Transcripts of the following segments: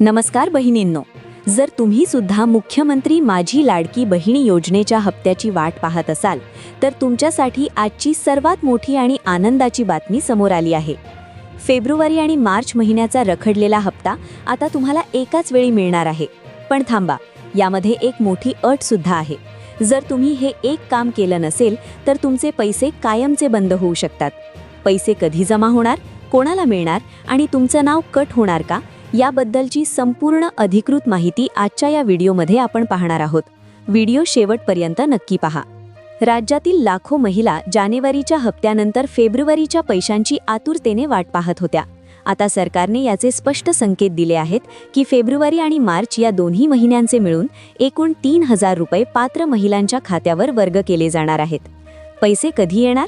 नमस्कार बहिणींनो, जर तुम्ही सुद्धा मुख्यमंत्री माझी लाडकी बहीण योजनेच्या हप्त्याची वाट पाहत असाल तर तुमच्यासाठी आजची सर्वात मोठी आणि आनंदाची बातमी समोर आली आहे। फेब्रुवारी आणि मार्च महिन्याचा रखडलेला हप्ता आता तुम्हाला एकाच वेळी मिळणार आहे। पण थांबा, यामध्ये एक मोठी अट सुद्धा आहे। जर तुम्ही हे एक काम केलं नसेल तर तुमचे पैसे कायमचे बंद होऊ शकतात। पैसे कधी जमा होणार, कोणाला मिळणार आणि तुमचं नाव कट होणार का, याबद्दलची संपूर्ण अधिकृत माहिती आजच्या या व्हिडिओमध्ये आपण पाहणार आहोत। व्हिडिओ शेवटपर्यंत नक्की पहा। राज्यातील लाखो महिला जानेवारीच्या हप्त्यानंतर फेब्रुवारीच्या पैशांची आतुरतेने वाट पाहत होत्या। आता सरकारने याचे स्पष्ट संकेत दिले आहेत की फेब्रुवारी आणि मार्च या दोन्ही महिन्यांचे मिळून एकूण 3000 रुपये पात्र महिलांच्या खात्यावर वर्ग केले जाणार आहेत। पैसे कधी येणार?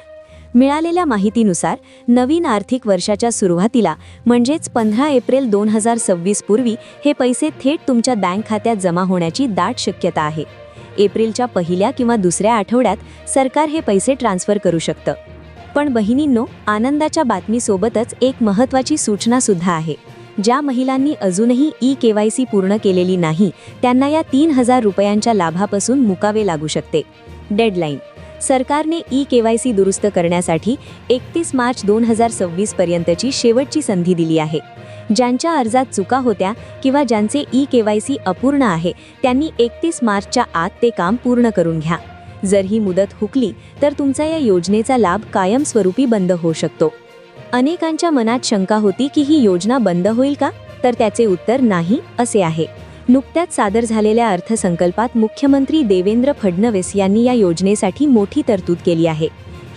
मिळालेल्या माहितीनुसार नवीन आर्थिक वर्षाच्या सुरुवातीला म्हणजेच 15 एप्रिल 2026 पूर्वी हे पैसे थेट तुमच्या बँक खात्यात जमा होण्याची दाट शक्यता आहे। एप्रिलच्या पहिल्या किंवा दुसऱ्या आठवड्यात सरकार हे पैसे ट्रान्स्फर करू शकतं। पण बहिणींनो, आनंदाच्या बातमीसोबतच एक महत्त्वाची सूचना सुद्धा आहे। ज्या महिलांनी अजूनही ई-केवायसी पूर्ण केलेली नाही त्यांना या 3000 रुपयांच्या लाभापासून मुकावे लागू शकते। डेडलाईन: सरकारने ई-केवायसी दुरुस्त करण्यासाठी 31 मार्च 2026 पर्यंतची शेवटची संधी दिली आहे। ज्यांच्या अर्जात चुका होत्या किंवा ज्यांचे ई-केवायसी अपूर्ण आहे त्यांनी 31 मार्चच्या आत ते काम पूर्ण करून घ्या। जर ही मुदत हुकली तर तुमचा या योजनेचा लाभ कायमस्वरूपी बंद होऊ शकतो। अनेकांच्या मनात शंका होती की ही योजना बंद होईल का, तर त्याचे उत्तर नाही असे आहे। नुकत्याच सादर झालेल्या अर्थसंकल्पात मुख्यमंत्री देवेंद्र फडणवीस यांनी या योजनेसाठी मोठी तरतूद केली आहे।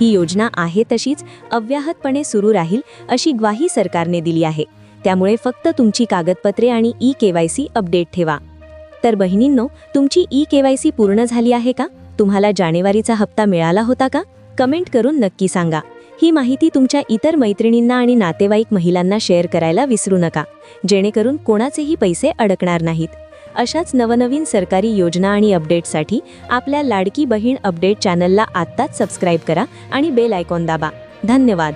ही योजना आहे तशीच अव्याहतपणे सुरू राहील अशी ग्वाही सरकारने दिली आहे। त्यामुळे फक्त तुमची कागदपत्रे आणि ई-केवायसी अपडेट ठेवा। तर बहिणींनो, तुमची ई-केवायसी पूर्ण झाली आहे का? तुम्हाला जानेवारीचा हप्ता मिळाला होता का? कमेंट करून नक्की सांगा। ही माहिती तुमच्या इतर मैत्रिणींना आणि नातेवाईक महिलांना शेअर करायला विसरू नका, जेणेकरून कोणाचेही पैसे अडकणार नाहीत। अशाच नवनवीन सरकारी योजना आणि अपडेट्ससाठी आपल्या लाडकी बहीण अपडेट चॅनलला आत्ताच सबस्क्राईब करा आणि बेल आयकॉन दाबा। धन्यवाद।